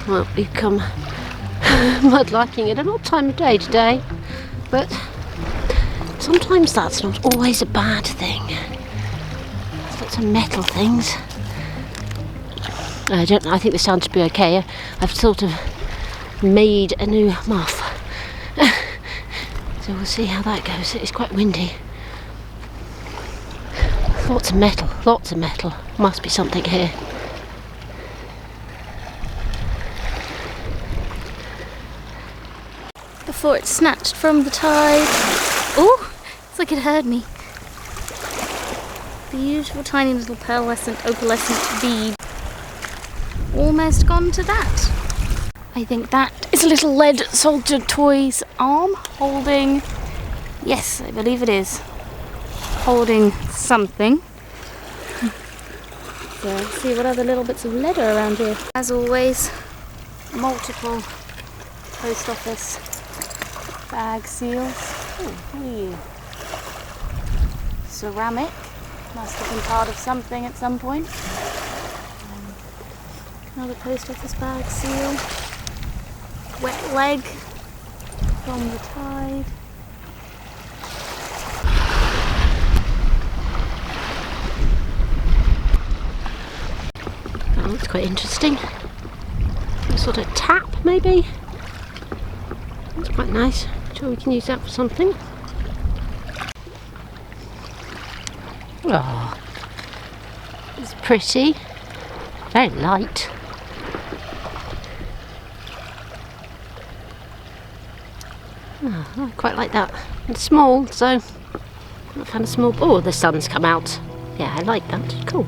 Well, we've come mudlarking at an odd time of day today, but sometimes that's not always a bad thing. There's lots of metal things. I think this sounds to be okay. I've sort of made a new muff. So we'll see how that goes. It's quite windy. Lots of metal, lots of metal. Must be something here. Before it snatched from the tide. Oh, it's like it heard me. Beautiful tiny little pearlescent, opalescent bead. Almost gone to that. I think that is a little lead soldered toy's arm holding, yes, I believe it is, holding something. So let's see what other little bits of lead are around here. As always, multiple post office bag seals. Oh, what are you? Ceramic. Must have been part of something at some point. Another post office bag seal. Wet leg from the tide. Oh, that's quite interesting. Some sort of tap, maybe? That's quite nice. Sure we can use that for something. Oh, it's pretty. Very light. Oh, I quite like that. It's small, so I found a small. Oh, the sun's come out. Yeah, I like that. Cool.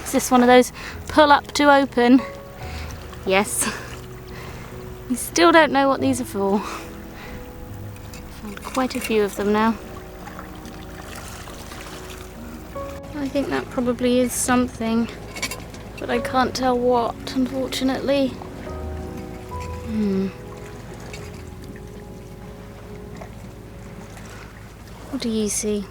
Is this one of those pull up to open? Yes. We still don't know what these are for. Found quite a few of them now. I think that probably is something, but I can't tell what, unfortunately. What do you see?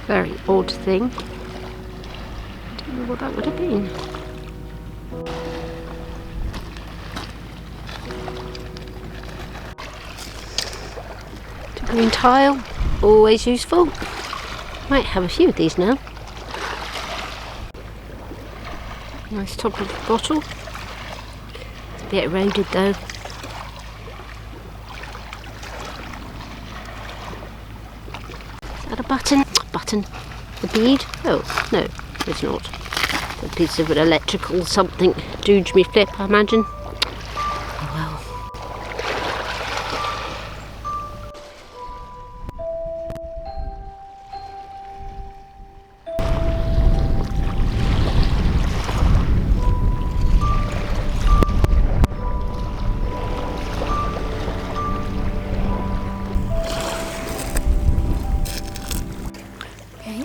Very odd thing. Don't know what that would have been. Green tile, always useful. Might have a few of these now. Nice top of the bottle. It's a bit eroded though. Is that a button? Button. The bead? Oh, no, it's not. A piece of an electrical something. Dooge me flip, I imagine. Oh well.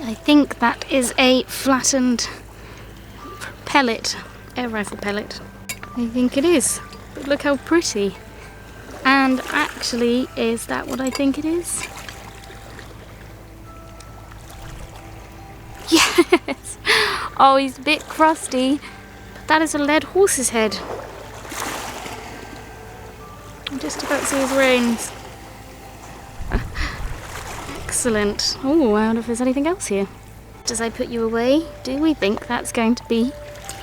I think that is a flattened pellet, air rifle pellet. I think it is, but look how pretty. And actually, is that what I think it is? Yes! Oh, he's a bit crusty, but that is a lead horse's head. can just about see his reins. Excellent. Oh, I wonder if there's anything else here. As I put you away, do we think that's going to be...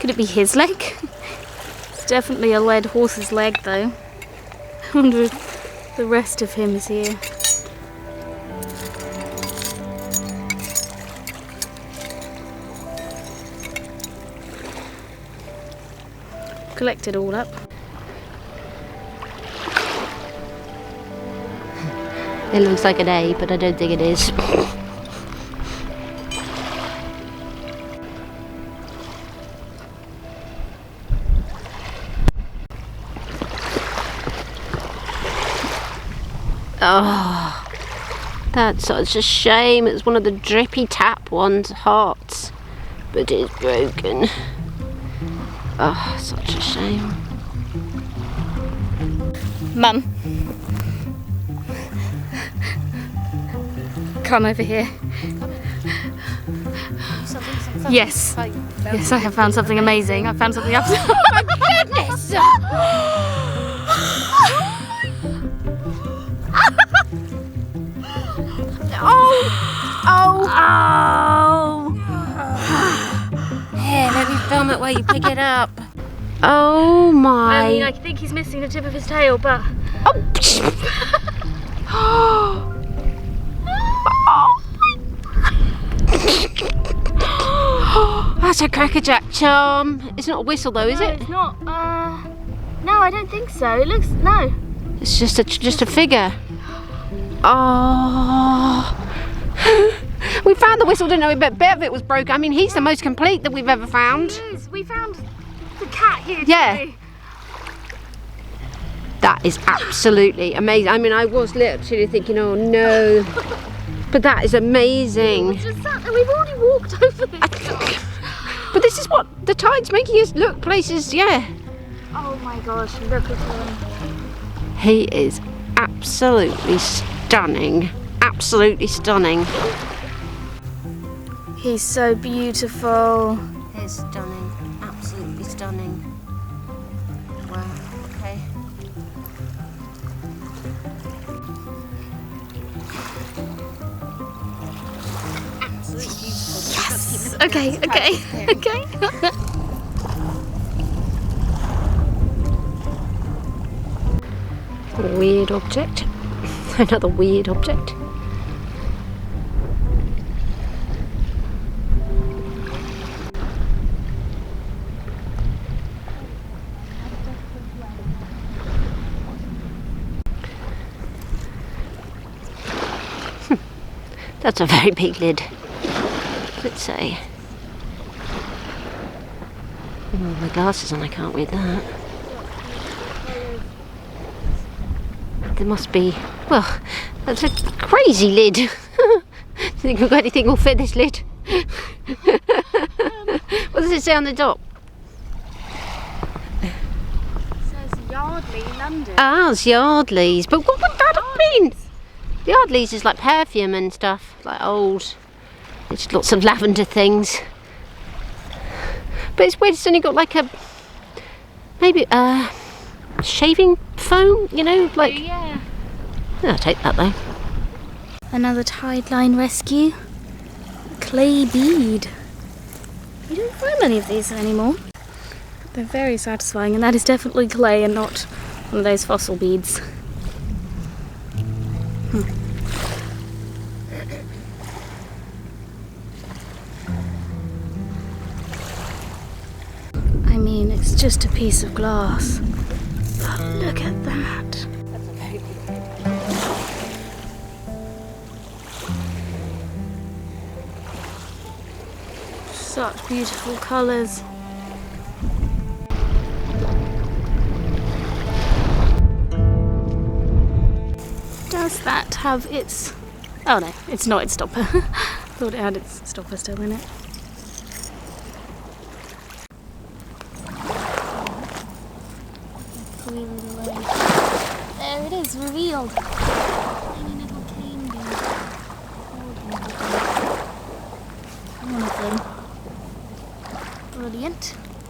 Could it be his leg? It's definitely a lead horse's leg though. I wonder if the rest of him is here. Collect it all up. It looks like an A, but I don't think it is. Oh, that's such a shame. It's one of the drippy tap ones, hearts, but it's broken. Oh, such a shame. Mum. Come over here. Yes. Yes, I have found something amazing. I found something absolutely... Oh my goodness! Here, let me film it while you pick it up. Oh my... I mean, I think he's missing the tip of his tail, but... Oh! That's a crackerjack charm. It's not a whistle though, is it? It's not. No, I don't think so. It looks... No. It's just a figure. Oh. We found the whistle, didn't we? But a bit of it was broken. I mean, he's the most complete that we've ever found. He is. We found the cat here Yeah. today. That is absolutely amazing. I mean, I was literally thinking, oh no. But that is amazing. We've just sat there. We've already walked over this. But this is what the tide's making us look places, yeah. Oh my gosh, look at him. He is absolutely stunning. Absolutely stunning. He's so beautiful. He's stunning. Absolutely stunning. Wow, okay. Absolutely beautiful. Yes. Okay. Weird object. Another weird object. That's a very big lid, let's say. Oh, my glasses on, I can't read that. There must be, well, that's a crazy lid. Do you think we've got anything will fit this lid? What does it say on the top? It says Yardley, London. Ah, it's Yardley's. But what would that have been? The Yardley's is like perfume and stuff, like old. There's lots of lavender things. But it's weird, it's only got like a, maybe shaving foam, you know, like. Yeah. I'll take that though. Another Tideline rescue. Clay bead. You don't find many of these anymore. They're very satisfying, and that is definitely clay and not one of those fossil beads. I mean, it's just a piece of glass. But look at that. That's a very big Such beautiful colours. Does that have its... Oh no, it's not its stopper. Thought it had its stopper still in it. There it is, revealed. Tiny little cane bead. One of them. Brilliant.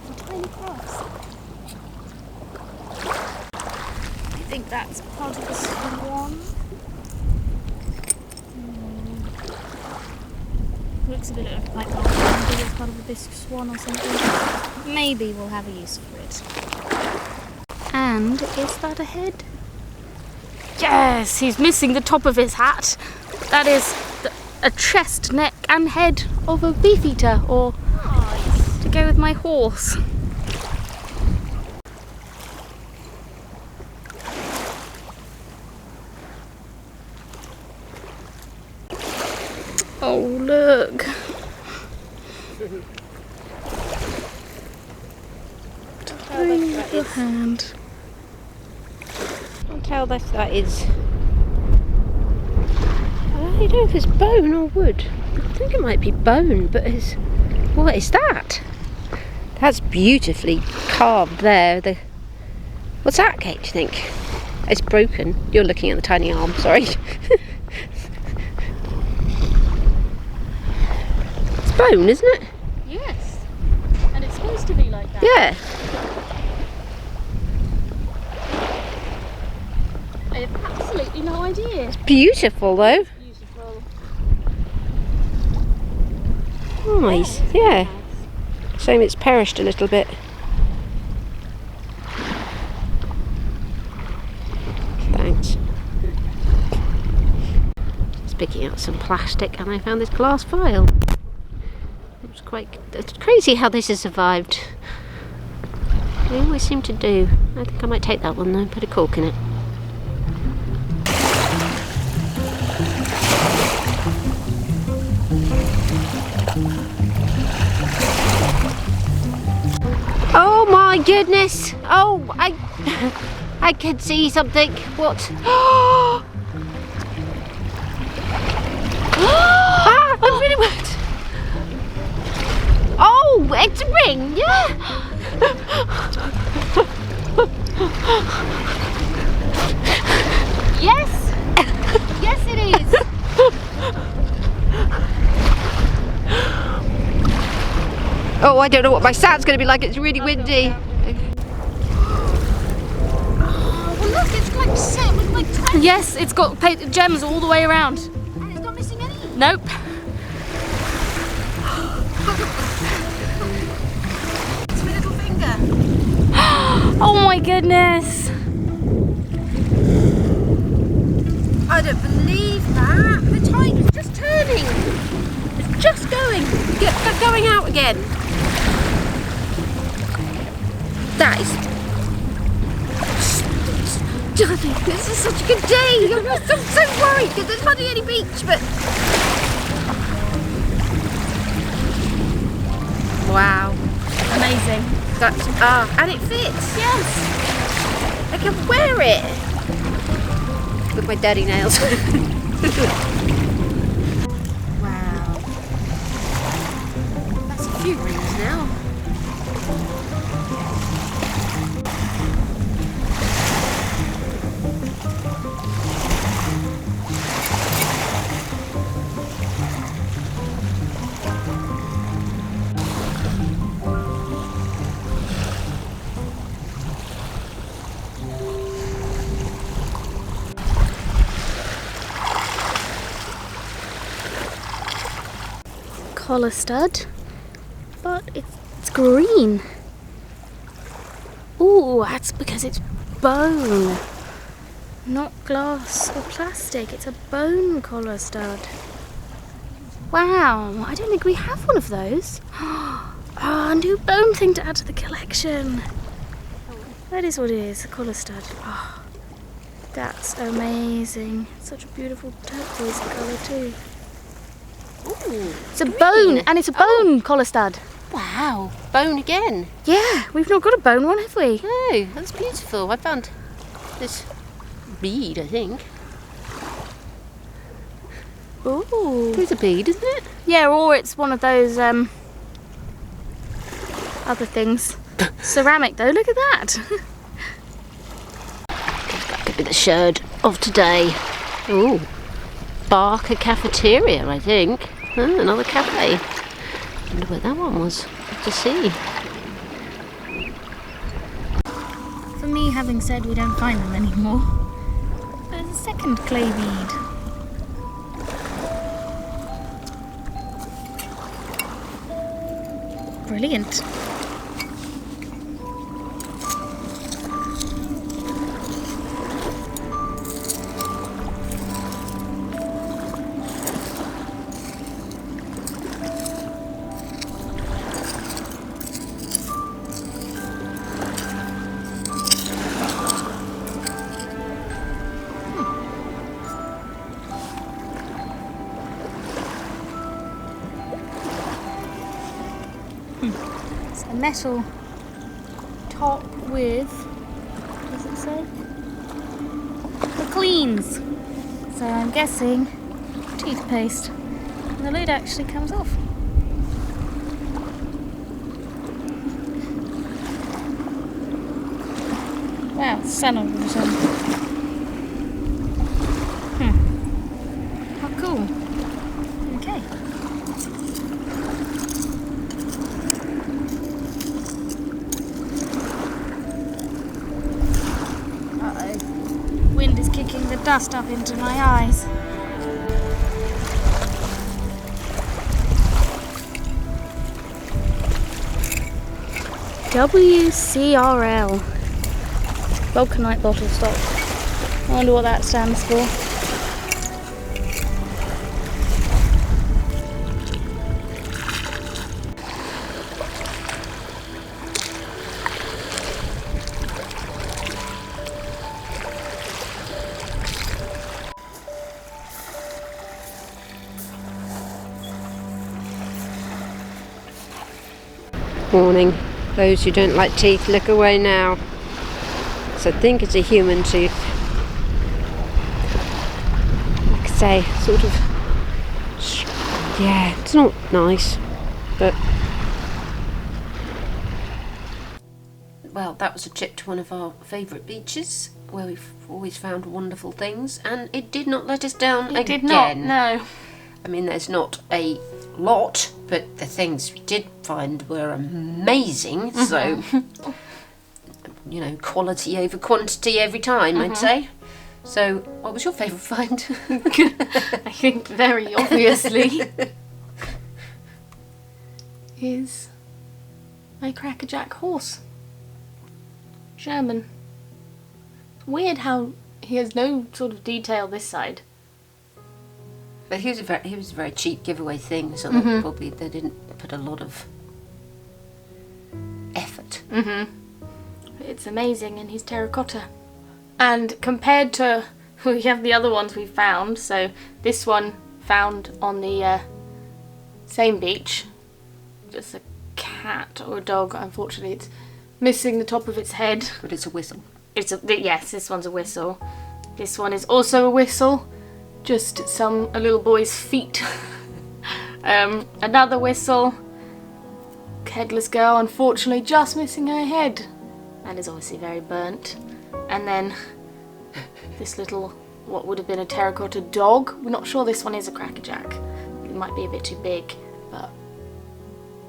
A tiny cross. think that's part of the swan. Looks a bit like maybe it's part of a bisque swan or something. Maybe we'll have a use for it. And is that a head? Yes, he's missing the top of his hat. That is a chest, neck and head of a beefeater, or to go with my horse. Oh, look. Tiny little hand. I can't tell if that is. I don't know if it's bone or wood. I think it might be bone, but it's. What is that? That's beautifully carved there. What's that, Kate, do you think? It's broken. You're looking at the tiny arm, sorry. Bone, isn't it? Yes, and it's supposed to be like that. Yeah. I have absolutely no idea. Beautiful though. Beautiful. Nice, yeah. Shame it's perished a little bit. Thanks. Just picking up some plastic and I found this glass vial. It's crazy how this has survived. They always seem to do. I think I might take that one though and put a cork in it. Oh my goodness! Oh, I can see something. What? Ah! I'm really wet. Oh, it's a ring, yeah. Yes, yes it is. Oh, I don't know what my sound's going to be like. It's really windy. Oh, well look, it's like set with like 20. Yes, it's got gems all the way around. And it's not missing any? Nope. It's my little finger. Oh my goodness. I don't believe that. The tide was just turning. It's just going out again. That is stunning. This is such a good day. I'm so worried because there's hardly any beach, but wow. Amazing. That's and it fits. Yes. I can wear it with my dirty nails. Wow. That's a few rings now. Collar stud, but it's green. Ooh, that's because it's bone, not glass or plastic. It's a bone collar stud. Wow, I don't think we have one of those. Oh, a new bone thing to add to the collection. That is what it is, a collar stud. Oh, that's amazing. Such a beautiful turquoise colour too. Ooh, it's a bone, and it's a bone collar stud. Wow, bone again. Yeah, we've not got a bone one, have we? Oh, that's beautiful. I found this bead, I think. Ooh. It's a bead, isn't it? Yeah, or it's one of those other things. Ceramic though, look at that. That could be the sherd of today. Ooh, Barker Cafeteria, I think. Oh, another cafe. I wonder where that one was. Good to see. For me, me having said we don't find them anymore. There's a second clay bead. Brilliant. It's a metal top with, what does it say? The cleans. So I'm guessing toothpaste. And the lid actually comes off. Wow, sun over the sun. How cool. Okay. Wind is kicking the dust up into my eyes. WCRL. Vulcanite bottle stop. I wonder what that stands for. Warning, those who don't like teeth, look away now. So I think it's a human tooth. Like I say, sort of, yeah, it's not nice, but... Well, that was a trip to one of our favourite beaches, where we've always found wonderful things, and it did not let us down again. It did not, no. I mean, there's not a lot, but the things we did find were amazing, so, you know, quality over quantity every time, I'd say. So, what was your favourite find? I think very obviously is a crackerjack horse. German. It's weird how he has no sort of detail this side. But he was a very cheap giveaway thing, so that probably they didn't put a lot of effort. It's amazing, and he's terracotta. And compared to, we have the other ones we found, so this one found on the same beach, just a cat or a dog. Unfortunately, it's missing the top of its head. But it's a whistle. Yes, this one's a whistle. This one is also a whistle. Just a little boy's feet. Another whistle. Headless girl, unfortunately, just missing her head, and is obviously very burnt. And then this little, what would have been a terracotta dog. We're not sure this one is a crackerjack. It might be a bit too big, but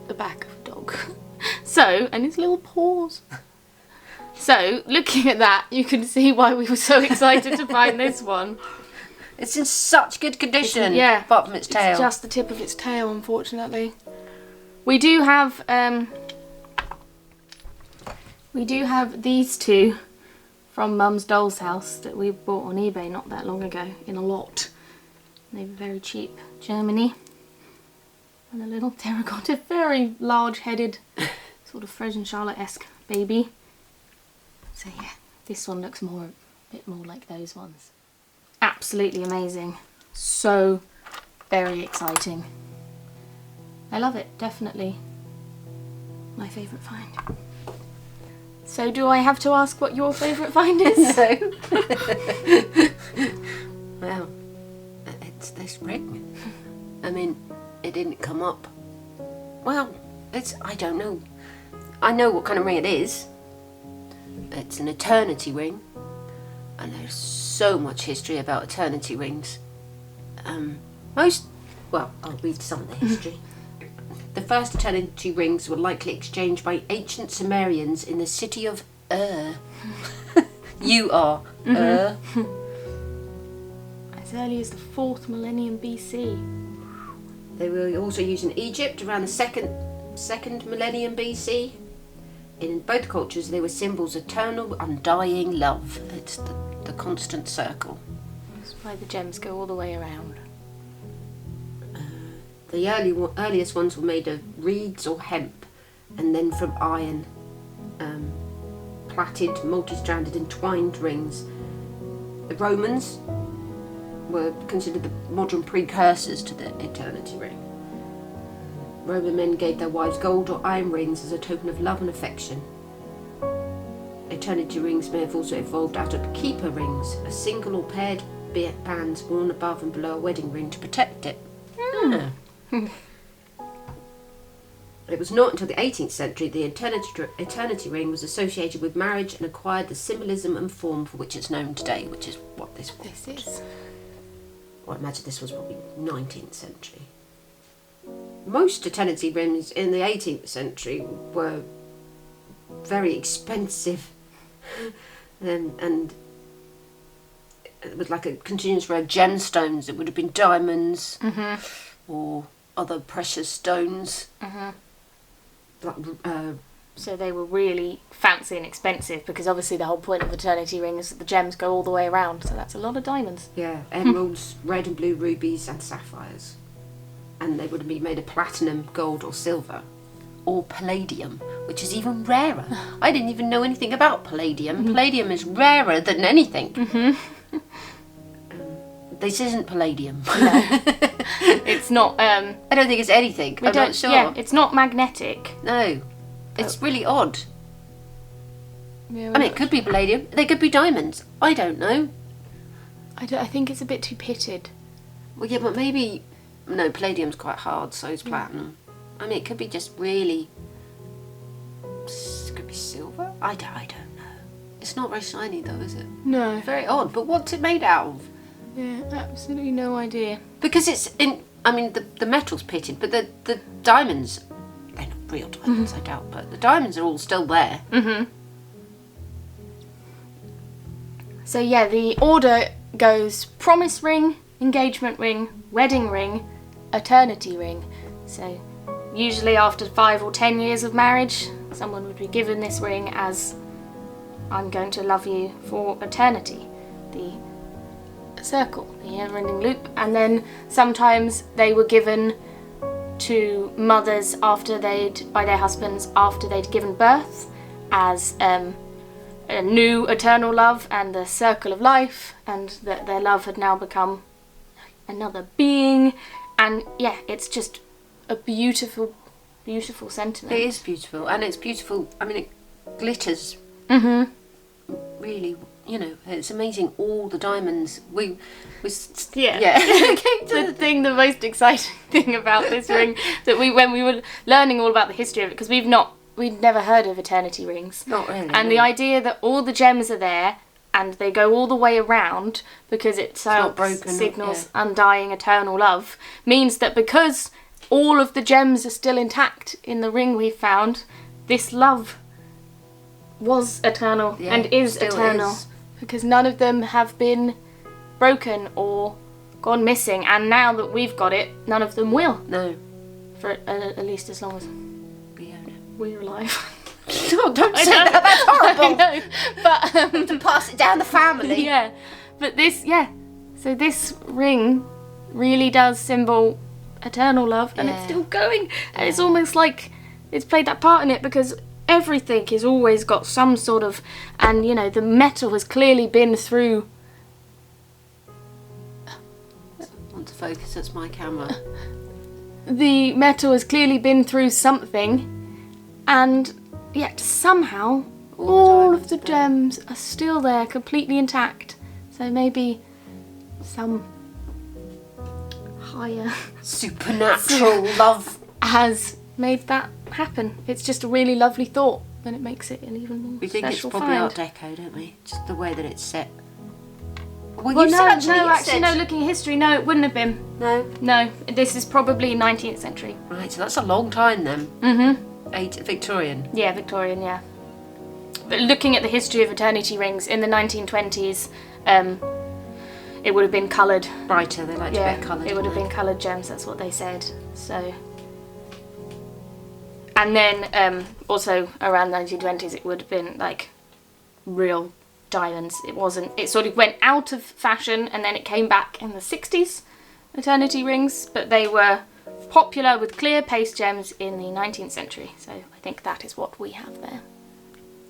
the back of a dog. So, and his little paws. So, looking at that, you can see why we were so excited to find this one. It's in such good condition. Yeah, apart from its tail. It's just the tip of its tail, unfortunately. We do have these two from Mum's doll's house that we bought on eBay not that long ago in a lot. They were very cheap. Germany. And a little terracotta, very large-headed, sort of Fred and Charlotte-esque baby. So yeah, this one looks a bit more like those ones. Absolutely amazing. So very exciting. I love it, definitely. My favourite find. So do I have to ask what your favourite find is? No. Well, it's this ring. I mean, it didn't come up. Well, I don't know. I know what kind of ring it is. It's an eternity ring. And there's so much history about eternity rings. Well, I'll read some of the history. The first eternity rings were likely exchanged by ancient Sumerians in the city of You are. As early as the 4th millennium BC. They were also used in Egypt around the second millennium BC. In both cultures, they were symbols of eternal, undying love. It's the constant circle. That's why the gems go all the way around. The earliest ones were made of reeds or hemp, and then from iron, plaited, multi-stranded, entwined rings. The Romans were considered the modern precursors to the eternity ring. Roman men gave their wives gold or iron rings as a token of love and affection. Eternity rings may have also evolved out of keeper rings, a single or paired bands worn above and below a wedding ring to protect it. It was not until the 18th century the eternity ring was associated with marriage and acquired the symbolism and form for which it's known today, which is what this is. Well, I imagine this was probably 19th century. Most eternity rings in the 18th century were very expensive and it was like a continuous row of gemstones. It would have been diamonds or other precious stones. So they were really fancy and expensive because obviously the whole point of eternity ring is that the gems go all the way around, so that's a lot of diamonds. Yeah, emeralds, red and blue rubies and sapphires. And they would have been made of platinum, gold or silver. Or palladium, which is even rarer. I didn't even know anything about palladium. Palladium is rarer than anything. This isn't palladium. No. It's not... I don't think it's anything. I'm not sure. Yeah, it's not magnetic. No. It's really odd. Yeah, I mean, it could be palladium. They could be diamonds. I don't know. I think it's a bit too pitted. Well, yeah, but maybe... No, palladium's quite hard, so is platinum. I mean, it could be just really... It could be silver? I don't know. It's not very shiny, though, is it? No. Very odd. But what's it made out of? Yeah, absolutely no idea. Because it's in... I mean, the metal's pitted, but the diamonds... They're not real diamonds, I doubt, but the diamonds are all still there. So yeah, the order goes promise ring, engagement ring, wedding ring, eternity ring. So usually after 5 or 10 years of marriage, someone would be given this ring as I'm going to love you for eternity. The circle, the never-ending loop. And then sometimes they were given to mothers by their husbands after they'd given birth as a new eternal love and the circle of life, and that their love had now become another being. And yeah, it's just a beautiful, beautiful sentiment. It is beautiful, and it's beautiful. I mean, it glitters. Really, you know, it's amazing. All the diamonds. The most exciting thing about this ring that when we were learning all about the history of it, because we'd never heard of eternity rings. Not really. And the idea that all the gems are there and they go all the way around because it signals undying eternal love means that because all of the gems are still intact in the ring we found, this love was eternal and is eternal. Because none of them have been broken or gone missing, and now that we've got it, none of them will. No. For at least as long as we're alive. Oh, don't say that, that's horrible. I know, but to pass it down the family. Yeah, but so this ring really does symbol eternal love, and it's still going, and it's almost like it's played that part in it because everything has always got some sort of, and you know, the metal has clearly been through. I want to focus, that's my camera. The metal has clearly been through something, and yet somehow all of the gems are still there, completely intact. So maybe some higher supernatural love has made that happen. It's just a really lovely thought, and it makes it an even more we think special it's probably find. Art Deco, don't we? Just the way that it's set. Well, No, looking at history, no, it wouldn't have been. No, this is probably 19th century. Right, so that's a long time then. Victorian. Yeah, Victorian, yeah. looking at the history of eternity rings in the 1920s, it would have been coloured. Brighter, they like to Yeah, be coloured. it would have been coloured gems, that's what they said. So, and then also around the 1920s it would have been like real diamonds. It sort of went out of fashion and then it came back in the 60s, eternity rings, but they were popular with clear paste gems in the 19th century. So I think that is what we have there.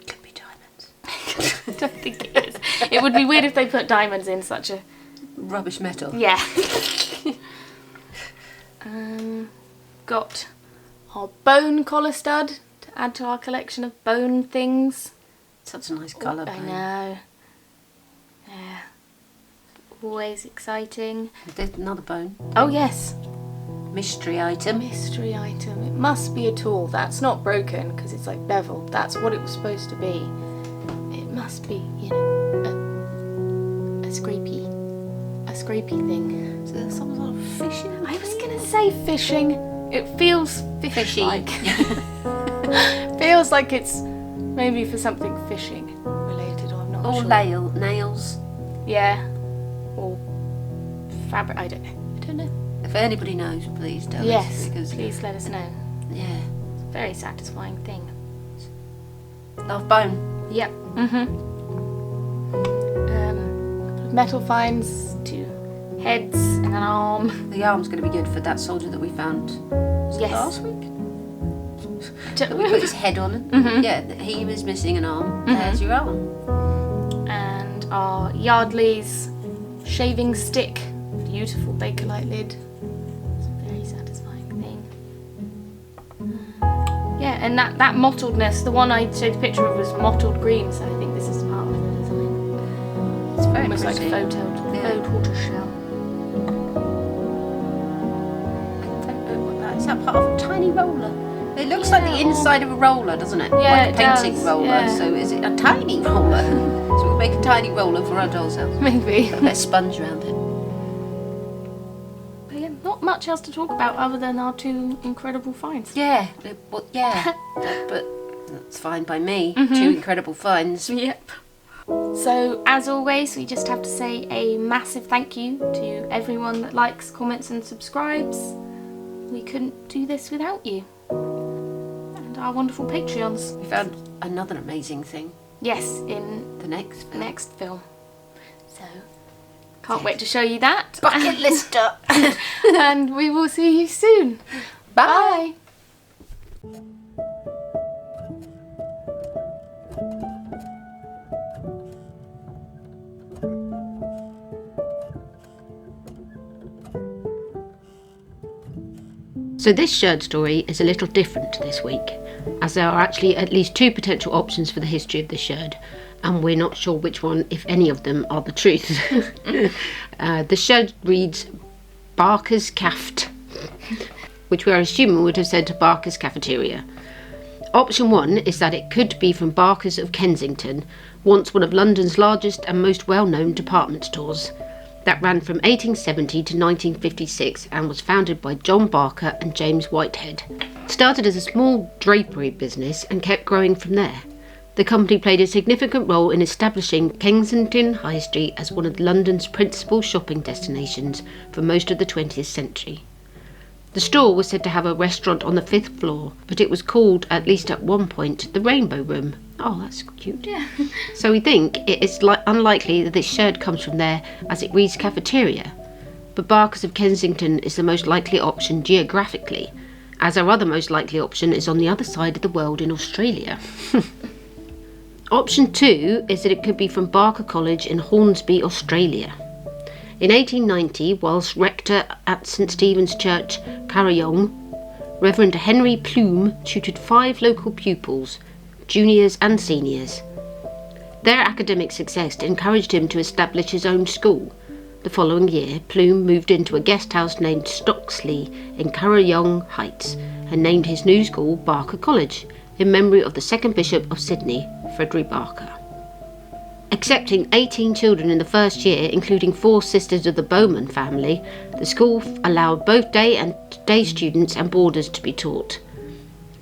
Could be diamonds. I don't think it is. It would be weird if they put diamonds in such a... Rubbish metal. Yeah. Got our bone collar stud to add to our collection of bone things. Such a nice colour. I know. Yeah. Always exciting. There's another bone. Oh yes. Mystery item. Mystery item. It must be a tool. That's not broken because it's like beveled. That's what it was supposed to be. It must be, you know, a scrapey thing. So there's some sort of fishing. I was gonna say fishing. It feels Fishy. fish-like. Feels like it's maybe for something fishing related, or I'm not Or sure. nails. Yeah. Or fabric. I don't know. If anybody knows, please tell us. Yes. Because, Please let us know. yeah. It's a very satisfying thing. Love bone. Yep. Metal finds, 2 heads and an arm. The arm's going to be good for that soldier that we found Yes. last week. Don't That we put his head on. Yeah, he was missing an arm. There's your arm. And our Yardley's shaving stick. Beautiful Bakelite lid. It's a very satisfying thing. Yeah, and that mottledness, the one I showed the picture of was mottled green, so I think this is part of the design. It's very Almost like pretty. a faux tortoise shell. I don't know what that is. Is that part of a tiny roller? It looks like the Yeah, inside of a roller, doesn't it? Yeah, like a it painting does, roller. yeah. So is it a tiny roller? So we make a tiny roller for our doll's house. Maybe. Put a bit of sponge around it. But yeah, not much else to talk about other than our 2 incredible finds. Yeah, but that's fine by me. 2 incredible finds. Yep. So, as always, we just have to say a massive thank you to everyone that likes, comments and subscribes. We couldn't do this without you. And our wonderful Patreons. We found another amazing thing. Yes, in The next the film. next film. So, can't wait to show you that. Bucket lister. And we will see you soon. Bye. So this sherd story is a little different this week, as there are actually at least 2 potential options for the history of the sherd, and we're not sure which one, if any of them, are the truth. The sherd reads Barker's Caft, which we are assuming would have said Barker's Cafeteria. Option 1 is that it could be from Barker's of Kensington, once one of London's largest and most well-known department stores, that ran from 1870 to 1956 and was founded by John Barker and James Whitehead. Started as a small drapery business and kept growing from there. The company played a significant role in establishing Kensington High Street as one of London's principal shopping destinations for most of the 20th century. The store was said to have a restaurant on the 5th floor, but it was called, at least at one point, the Rainbow Room. Oh, that's cute. Yeah. So we think it is unlikely that this sherd comes from there, as it reads cafeteria. But Barker's of Kensington is the most likely option geographically, as our other most likely option is on the other side of the world in Australia. Option 2 is that it could be from Barker College in Hornsby, Australia. In 1890, whilst rector at St Stephen's Church, Carryong, Reverend Henry Plume tutored 5 local pupils, juniors and seniors. Their academic success encouraged him to establish his own school. The following year, Plume moved into a guest house named Stocksley in Carryong Heights and named his new school Barker College, in memory of the 2nd Bishop of Sydney, Frederick Barker. Accepting 18 children in the first year, including 4 sisters of the Bowman family, the school allowed both day students and boarders to be taught.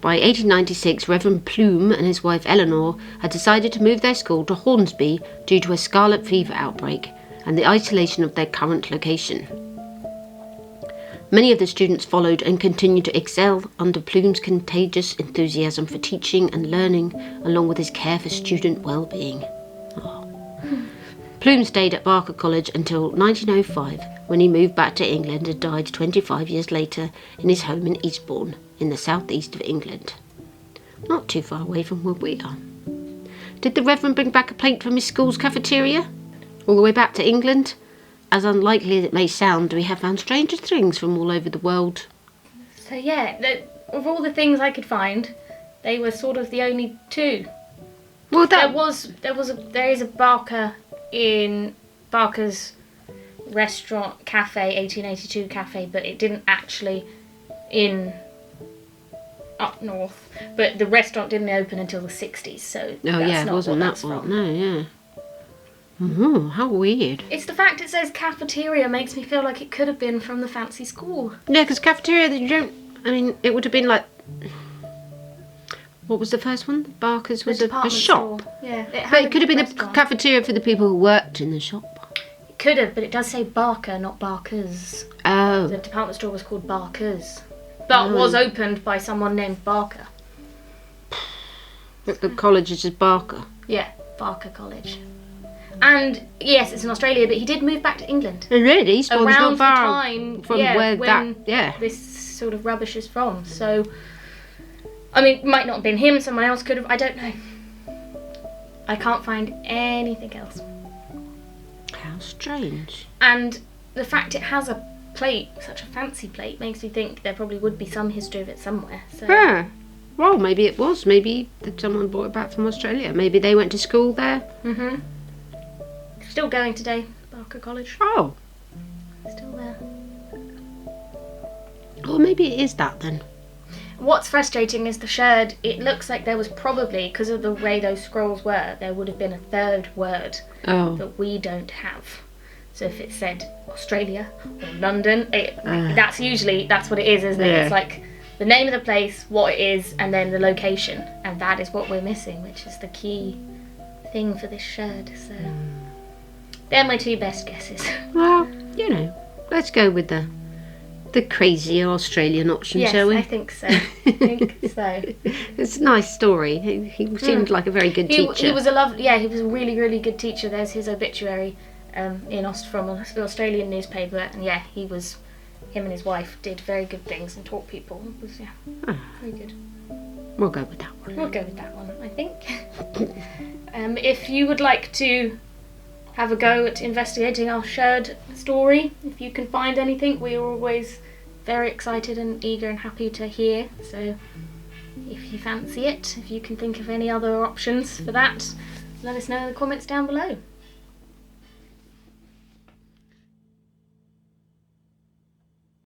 By 1896, Reverend Plume and his wife Eleanor had decided to move their school to Hornsby due to a scarlet fever outbreak and the isolation of their current location. Many of the students followed and continued to excel under Plume's contagious enthusiasm for teaching and learning, along with his care for student well-being. Plume stayed at Barker College until 1905, when he moved back to England and died 25 years later in his home in Eastbourne, in the southeast of England. Not too far away from where we are. Did the Reverend bring back a plate from his school's cafeteria? All the way back to England? As unlikely as it may sound, we have found stranger things from all over the world. So yeah, of all the things I could find, they were sort of the only two. Well, there is a Barker in Barker's restaurant cafe, 1882 cafe, but it didn't actually in up north. But the restaurant didn't open until the 60s, so that's not wasn't what that that's one? from. No, yeah. Oh, how weird. It's the fact it says cafeteria makes me feel like it could have been from the fancy school. Yeah, because cafeteria, it would have been like... What was the first one? Barker's was a shop. Store. Yeah, But it could have been a cafeteria for the people who worked in the shop. It could have, but it does say Barker, not Barker's. Oh. The department store was called Barker's, but was opened by someone named Barker. But the college is just Barker. Yeah, Barker College. And yes, it's in Australia, but he did move back to England. And really, Eastbourne's Around not the far time from where when this sort of rubbish is from. So, I mean, it might not have been him, someone else could have, I don't know. I can't find anything else. How strange. And the fact it has a plate, such a fancy plate, makes me think there probably would be some history of it somewhere. So. Yeah. Well, maybe it was. Maybe someone brought it back from Australia. Maybe they went to school there. Mm-hmm. Still going today, Barker College. Oh. Still there. Well, maybe it is that then. What's frustrating is the sherd. It looks like there was probably, because of the way those scrolls were, there would have been a third word that we don't have. So if it said Australia or London, that's what it is, isn't it? Yeah. It's like the name of the place, what it is, and then the location. And that is what we're missing, which is the key thing for this sherd. So they're my two best guesses. Well, let's go with the crazier Australian option, shall we? Yes, I think so. I think so. It's a nice story. He seemed like a very good teacher. He was he was a really, really good teacher. There's his obituary from an Australian newspaper, and him and his wife did very good things and taught people. It was very good. We'll go with that one. We'll go with that one, I think. If you would like to have a go at investigating our sherd story, if you can find anything, we are always very excited and eager and happy to hear. So if you fancy it, if you can think of any other options for that, let us know in the comments down below.